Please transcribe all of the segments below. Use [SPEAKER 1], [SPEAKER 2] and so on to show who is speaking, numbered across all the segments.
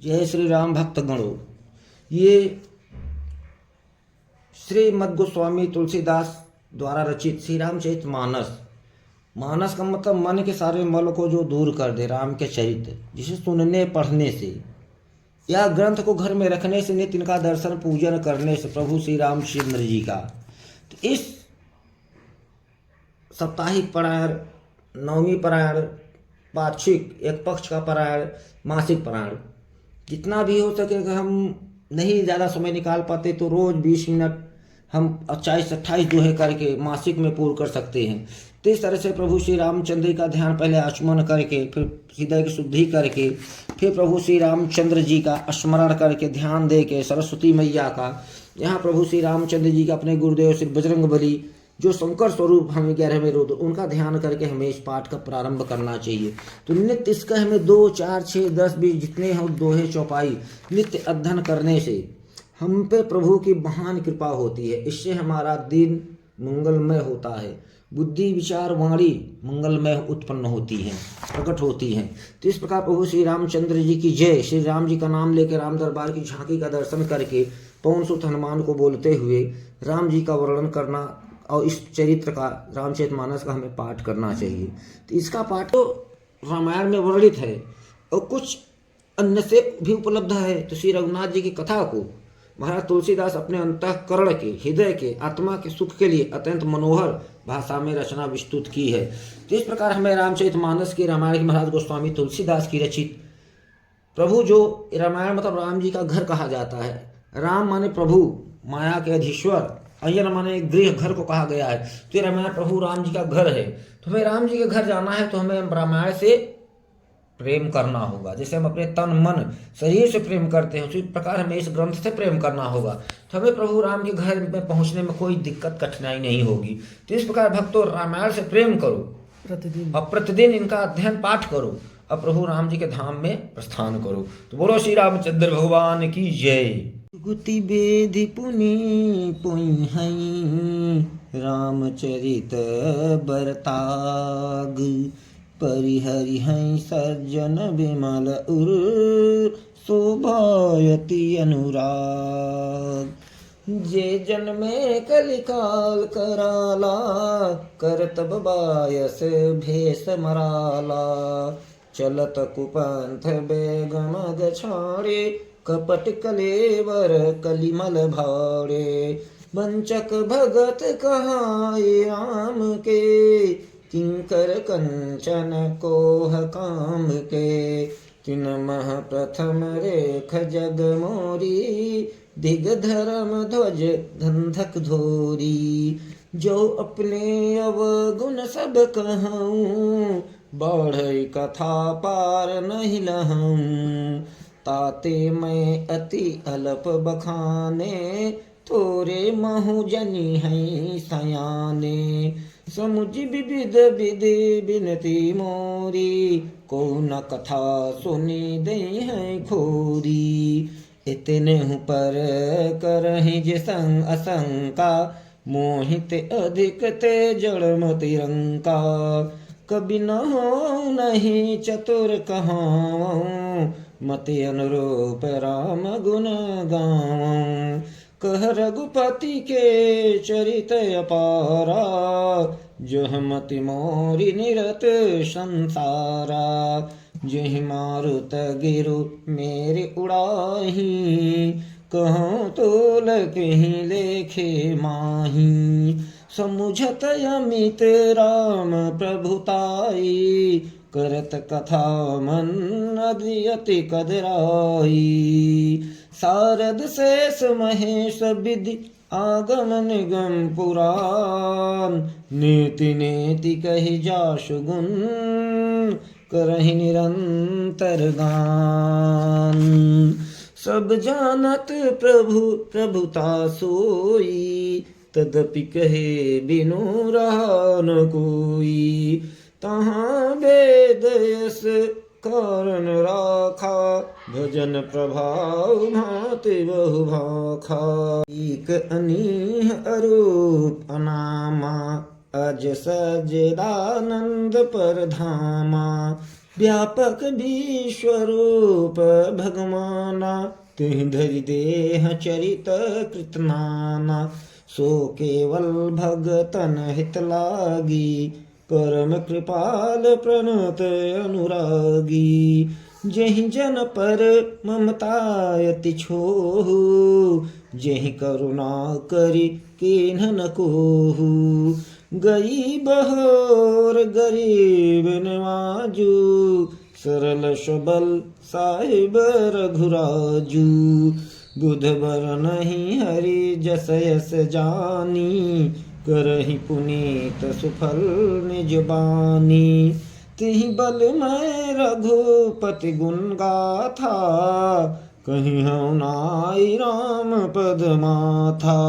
[SPEAKER 1] जय श्री राम भक्तगणों। ये श्रीमद् गोस्वामी तुलसीदास द्वारा रचित श्री रामचरित मानस। मानस का मतलब मन के सारे मल को जो दूर कर दे, राम के चरित्र, जिसे सुनने पढ़ने से या ग्रंथ को घर में रखने से, नित्य इनका दर्शन पूजन करने से प्रभु श्री रामचंद्र जी का। तो इस साप्ताहिक पारायण, नवमी पारायण, पाक्षिक एक पक्ष का पारायण, मासिक पारायण, जितना भी हो सके, अगर हम नहीं ज़्यादा समय निकाल पाते तो रोज़ 20 मिनट हम 28-28 दोहे करके मासिक में पूर्ण कर सकते हैं। तो इस तरह से प्रभु श्री रामचंद्र जी का ध्यान पहले आचमन करके, फिर हृदय की शुद्धि करके, फिर प्रभु श्री रामचंद्र जी का स्मरण करके, ध्यान दे के सरस्वती मैया का, यहाँ प्रभु श्री रामचंद्र जी का अपने गुरुदेव श्री बजरंगबली जो शंकर स्वरूप हमें 11वें रुद्र, उनका ध्यान करके हमें इस पाठ का प्रारंभ करना चाहिए। तो नित्य इसका हमें 2, 4, 6, 10, 20 जितने हम दोहे चौपाई नित्य अध्ययन करने से हम पे प्रभु की महान कृपा होती है। इससे हमारा दिन मंगलमय होता है, बुद्धि विचार वाणी मंगलमय उत्पन्न होती हैं, प्रकट होती हैं। तो इस प्रकार प्रभु श्री रामचंद्र जी की जय। श्री राम जी का नाम लेकर राम दरबार की झांकी का दर्शन करके पवन सुत हनुमान को बोलते हुए राम जी का वर्णन करना और इस चरित्र का, रामचरितमानस का हमें पाठ करना चाहिए। तो इसका पाठ तो रामायण में वर्णित है और कुछ अन्य से भी उपलब्ध है। तो श्री रघुनाथ जी की कथा को महाराज तुलसीदास अपने अंतःकरण के, हृदय के, आत्मा के सुख के लिए अत्यंत मनोहर भाषा में रचना विस्तृत की है। तो इस प्रकार हमें रामचरितमानस की, रामायण की महाराज गोस्वामी तुलसीदास की रचित, प्रभु जो रामायण मतलब राम जी का घर कहा जाता है। राम माने प्रभु, माया के अधीश्वर, अयन माने गृह, घर को कहा गया है। तो ये रामायण प्रभु राम जी का घर है। तो हमें राम जी के घर जाना है तो हमें रामायण से प्रेम करना होगा। जैसे हम अपने तन मन शरीर से प्रेम करते हैं, उसी प्रकार हमें इस ग्रंथ से प्रेम करना होगा। तो हमें प्रभु राम के घर में पहुंचने में कोई दिक्कत कठिनाई नहीं होगी। तो इस प्रकार भक्तों, रामायण से प्रेम करो प्रतिदिन, और प्रतिदिन इनका अध्ययन पाठ करो, और प्रभु राम जी के धाम में प्रस्थान करो। तो बोलो श्री रामचंद्र भगवान की जय। गुति बेधि पुनि पुई हई, रामचरित बरताग, परिहरि हई सज्जन विमल उर, शोभायति अनुराग। जे जन्मे कलिकाल कराला, करतब बायस भेष मराला, चलत कुपंथ बेगमग छाड़े, कपट कलेवर कलिमल भाड़े। वंचक भगत कहाए राम के, किंकर कंचन कोह काम के। तिन मह प्रथम रेख जग मोरी, दिग धर्म ध्वज धंधक धोरी। जो अपने अवगुण सब कहूँ, बढ़ई कथा पार नहीं लहूँ। ताते मैं अति अल्प बखाने, थोरे महु जनी हैं सयाने। समुझ विविध विधि बिनती मोरी, को न कथा सुनी दे हैं खोरी। इतने पर करहि जे संग असंका, मोहित अधिक ते जड़ मति रंका। कभी न हो नहीं चतुर कहाऊं, मति अनुरूप राम गुण गाऊं। कह रघुपति के चरित अपारा, जो मति मोरी निरत संसारा। जहि मारुत गिरु मेरे उड़ाही, कहूँ तोल कहीं लेखे माही। समुझत अमित राम प्रभुताई, करत कथा मन अति कदराई। शारद शेष महेश विधि आगम निगम पुराण, नीति नेति कहि जासु गुण, करहि निरंतर गान। सब जानत प्रभु प्रभुता सोई, तदपि कहे बिनु रहा न कोई। तहाँ वेद यस कारण राखा, भजन प्रभाव भांति बहु भाखा। एक अनीह अरूप अनामा, अज सजदानंद पर धामा। व्यापक विश्वरूप भगवाना, तिहि धरि देह चरित कृत नाना। सो केवल भगतन हित लागी, परम कृपाल प्रणत अनुरागी। जेहि जन पर ममता अति छोहु, जेहि करुणा करि कीन्ह न कोहु। गई बहोर गरीब नवाजू, सरल सबल साहिब रघुराजू। बुध बर नहीं हरि जस यस जानी, करहि पुनीत सुफल निज बानी। तिहि बल मैं रघुपति गुण गाथा, कहीं हूँ नाई राम पद माथा।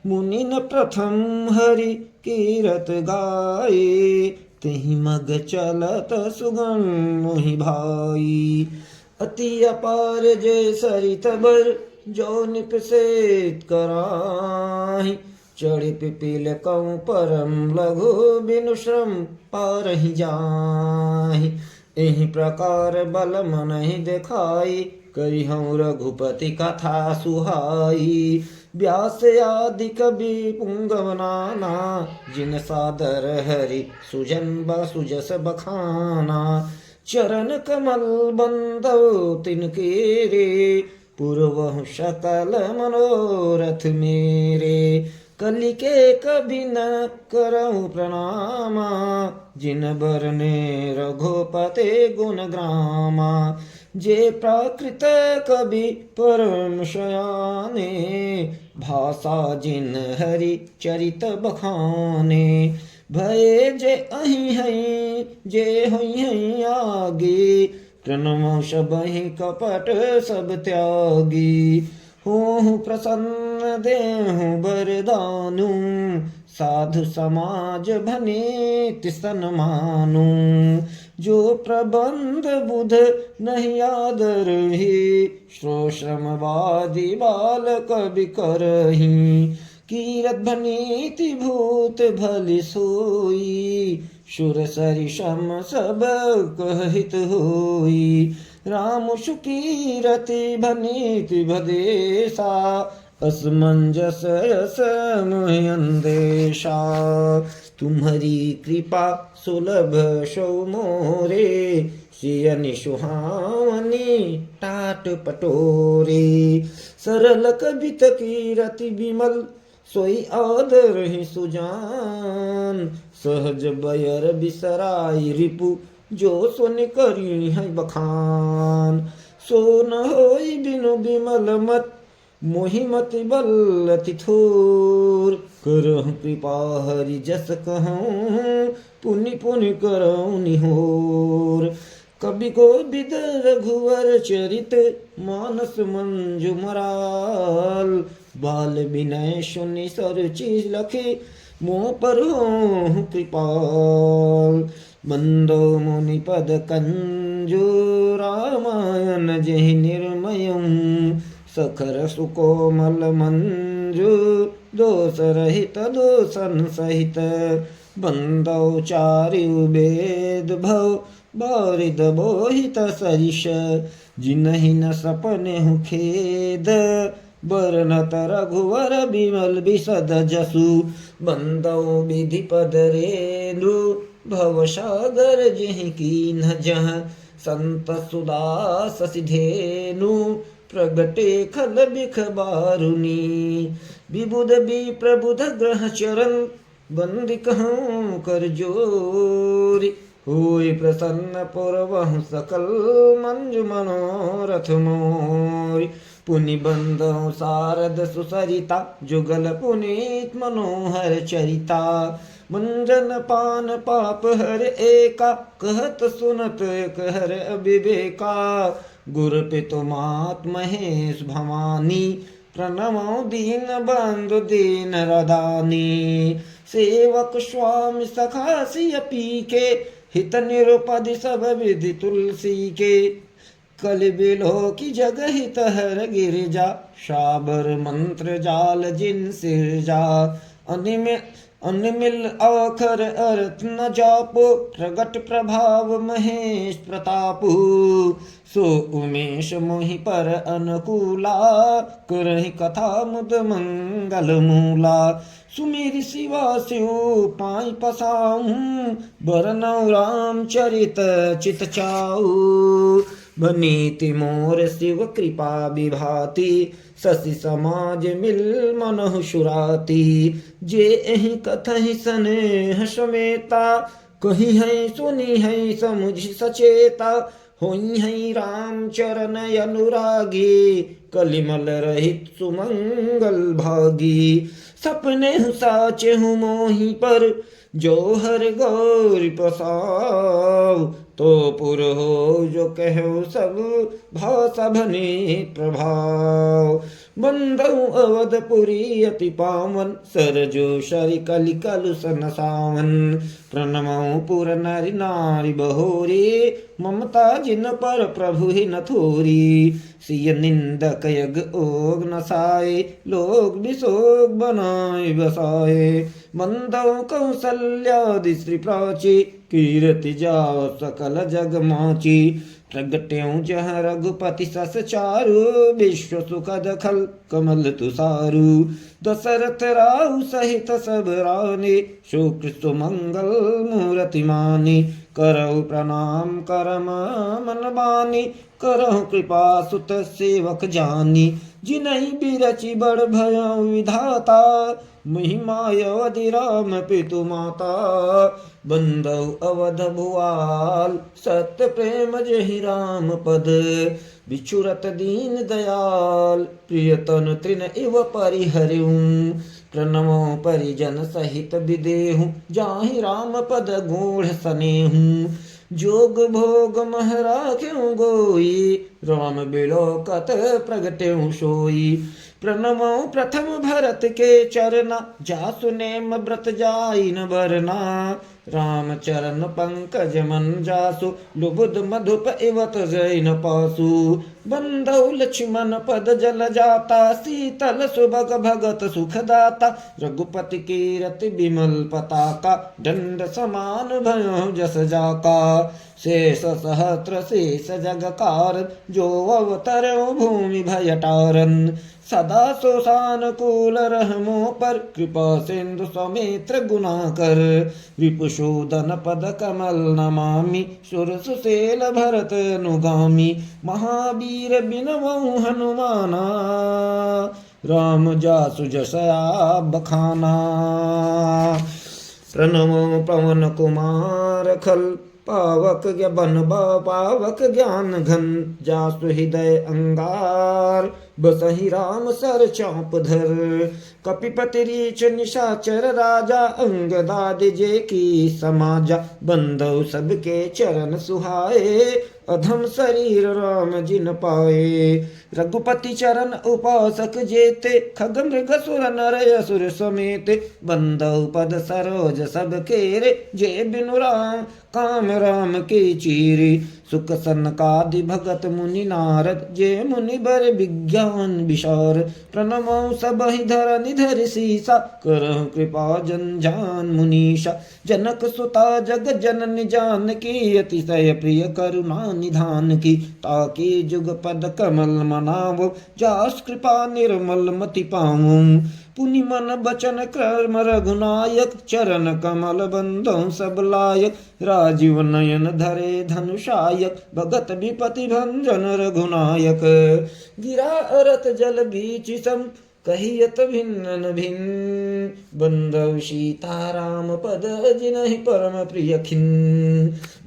[SPEAKER 1] मुनिन प्रथम हरि कीरत गाए, तिहि मग चलत सुगम मोहि भाई। अति अपार जय सरित बर, जो निपसेत कराहि। चढ़ि पिपील कऊँ परम लघु, बिनु श्रम पारहि जाहि। एहि प्रकार बल मनहि देखाई, करिहउँ रघुपति कथा सुहाई। व्यास आदि कवि पुंगव नाना, जिन सादर हरि सुजन बसुजस बखाना। चरण कमल बंदौ तिनके रे, पूर्वहु सकल मनोरथ मेरे। कलि के कभी न करऊँ प्रणामा, जिन बरने रघुपते गुण ग्रामा। जे प्राकृत कवि परम शयाने, भाषा जिन हरि चरित बखाने। भये जे अहि हई जे हुई हई आगे, प्रणमो सबहि कपट सब त्यागी। होहु प्रसन्न देहु बरदानु, साधु समाज भनीति सन्मानु। जो प्रबंध बुध नहीं आदरहि, श्रोश्रमवादी बाल कवि करहि। कीरत भनीति भूत भलि सोई, सुर सरि सम सब कहित होई। राम सुकीरति भनीति भदेशा, असमंजस यस मोहि अंदेशा। तुम्हारी कृपा सुलभ सो मोरे, सियनि सुहावनी टाट पटोरे। सरल कवित कीरति विमल, सोई आदर ही सुजान। सहज बयर बिसराई रिपु, जो सुन करी है बखान। सो न होई बिनु बिमल मत, मोहि मति बल अति थोर। करहु कृपा हरि जस कहूँ, पुनि पुनि करऊँ निहोर। कवि कोविद रघुवर चरित, मानस मंजु मराल। बाल विनय सुनि सरचि लखि, मोह पर होहु कृपाल। बंदो मुनि पद कंजु, रामायण जेहि निर्मयम्। सखर सुकोमल मंजु, दोष रहित दोषन सहित। बंदौ चारिउ वेद भव, बारिद बोहित सरिष। जिनहि न सपनेहु खेद, बरनत रघुवर बिमल बिसद जसु। बंदौ विधि पद रेणु, भव सागर जेहि कीन्ह जह। संत सुदा शशि धेनु, प्रगटे खल बिख बारुनी। विबुध विप्रबुध ग्रह चरण, बंदी कहूँ कर जोरी। होय प्रसन्न पुरवहु सकल, मंजु मनोरथ मोरी। पुनि बंदौ शारद सुसरिता, जुगल पुनीत मनोहर चरिता। मंजन पान पाप हर एका, कहत सुनत एक हर अविवेका। गुर पितु मात महेश भवानी, प्रणमो दीन बंधु दीन रदानी। सेवक स्वामी सखा सिय पीके, हित निरुपधि सब विधि तुलसी के। कलि बिलो की जग हित हर गिरिजा, शाबर मंत्र जाल जिन सिरजा। अनमिल आखर अर्थ न जापो, प्रगट प्रभाव महेश प्रतापु। सो उमेश मोहि पर अनुकूला, करहि कथा मुद मंगल मूला। सुमिर शिवा शिव पाई पसाऊं, बरनौ राम चरित चित चाऊ। बनीति मोर शिव कृपा विभाति, शशि समाज मिल मनहु सुराती। जे एहि कथहि स्नेह समेता, कही है सुनी है समुझ सचेता। होई है राम चरण अनुरागी, कलिमल रहित सुमंगल भागी। सपने साचे हूँ मोहि पर, जो हर गौर पसाव। तो पुर हो जो कहो सब, भाषा भनी प्रभाव। बंदौ अवधपुरी अति पावन, सरजो शरि कलि कलुष नसावन। प्रणमौ पुर नरि नारि बहोरी, ममता जिन पर प्रभु ही न थोरी। सिय निंदक यग ओग नसाए, लोग विशोक बनाए बसाए। बंदौ कौसल्यादि श्री प्राची, कीर्ति जाओ सकल जग माची। प्रगट्यों जह रघुपति सस चारु, विश्व सुखद खल कमल तुसारु। दशरथ राहु सहित सब रानी, सुकृत मंगल मूर्ति मानी। करहु प्रणाम करम मन बानी, करहु कृपा सुत सेवक जानी। जिनहि बिरचि बड़ भयउ विधाता, महिमा अवधि राम पितु माता। बंदौ अवध भुआल सत्य प्रेम जहि राम पद। बिछुरत दीन दयाल, प्रियतन तृण इव परिहरिऊं। प्रणमो परिजन सहित विदेहु, जाहि राम पद गूढ़ सनेहु। जोग भोग मह राख्यों गोई, राम बिलोकत प्रगट्यों सोई। प्रणमो प्रथम भरत के चरना, जासु नेम व्रत जाई न बरना। राम चरण पंकज मन जासु, लुबुध मधुप इवत जैन पासु। बंधौ लक्ष्मण पद जल जाता, शीतल सुभग भगत सुखदाता। रघुपति कीरति विमल पताका, दंड समान भयो जस जाका। शेष सहस्र शेष जग कारण, जो अवतरो भूमि भय टारन। सदा सोसानुकूल रहमो पर, कृपा सिंधु समेत्र गुना कर। रिपुशूदन पद कमल नमामि, सुर सुशेल भरत अनुगामी। महावीर बिनवउ हनुमाना, राम जासु जसया बखाना। प्रणमो पवन कुमार खल, पावक बन पावक ज्ञान घन। जासु हृदय अंगार, बसहि राम सर चाप धर। कपिपति रीछ निशाचर राजा, अंगदादि जे की समाजा। बंधौ सबके चरण सुहाए, अधम शरीर राम जिन पाए। रघुपति चरण उपासक जेते, खग मृग सुर नर असुर समेत। बंधौ पद सरोज सब केरे, जे बिनु राम काम राम के चीरे। सुख सनकादि भगत मुनि नारद, जे मुनि बर विज्ञान विशार। प्रणमो सबहि धरनि धरि सीसा, करहु कृपा जन जान मुनीषा। जनक सुता जग जननी जानकी, अतिशय प्रिय करुणा निधान की। ताकि जुग पद कमल मनावो, जास कृपा निर्मल मति पाऊं। पुनि मन बचन कर्म रघुनायक, चरण कमल बंधौ सब लायक। राजीव नयन धरे धनुषायक, भगत विपति भंजन रघुनायक। गिरा अरत जल बीच सम, कहियत भिन्न भिन्न। बंधौ सीता राम पद, जिनहि परम प्रिय खिन।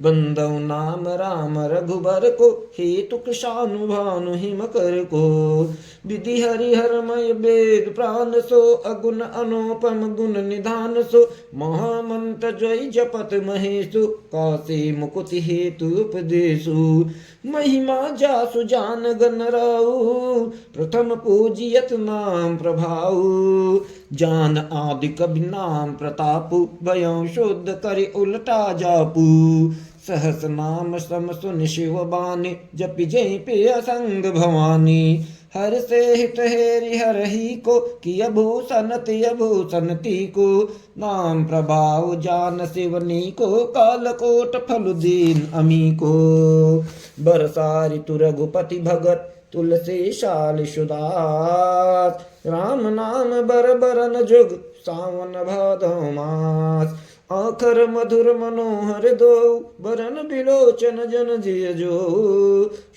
[SPEAKER 1] बंधौ नाम राम रघुबर को, हेतु कृशानु भानु हिम कर को। विधि हरिहरमय वेद प्राण सो, अगुण अनुपम गुण निधान सो। महामंत्र जय जपत महेशु, काशी मुकुति हेतु उपदेशु। महिमा जासु जान गन राउ, प्रथम पूजियत नाम प्रभाऊ। जान आदि कबि नाम प्रतापु, भयं शुद्ध करि उलटा जापू। सहस नाम सम सुन शिव बानी, जपि जय पे असंग भवानी। हर से हित हेरि हर ही को, किय भूषण तिय भूषण ती को, नाम प्रभाव जान शिवनी को, कालकोट फल दीन अमी को। बरसा ऋतु रघुपति भगत, तुलसी शाल सुदास, राम नाम बर बरन जुग, सावन भादो मास। आखर मधुर मनोहर दो, बरन बिलोचन जन जिय जो,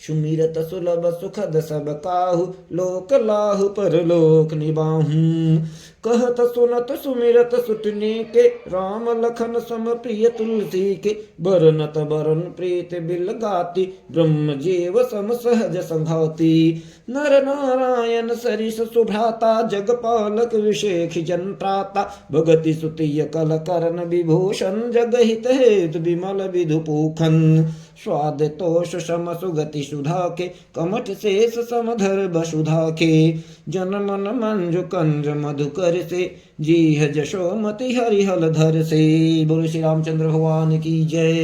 [SPEAKER 1] सुमिरत सुलभ सुखद सब काहू, लोक लाहु परलोक निबाहू। कहत सुनत सुमिरत सुटनी के, राम लखन सम प्रिय तुलसी के, बरनत बरन प्रीत बिल गाती, ब्रह्म जीव सम सहज संघाती। नर नारायण सरिस सुभ्राता, जगपालक विशेष जन त्राता, भगति सुतिय कल करण विभूषण, जगहित हेतु विमल विधुपूखन। स्वाद तोष सम सुगति सुधा के, कमठ शेष समधर बसुधा के, जन मन मंजु कंज मधुकर से, जीह जशोमति हरिहल धर से। बोलो श्री रामचंद्र भगवान की जय।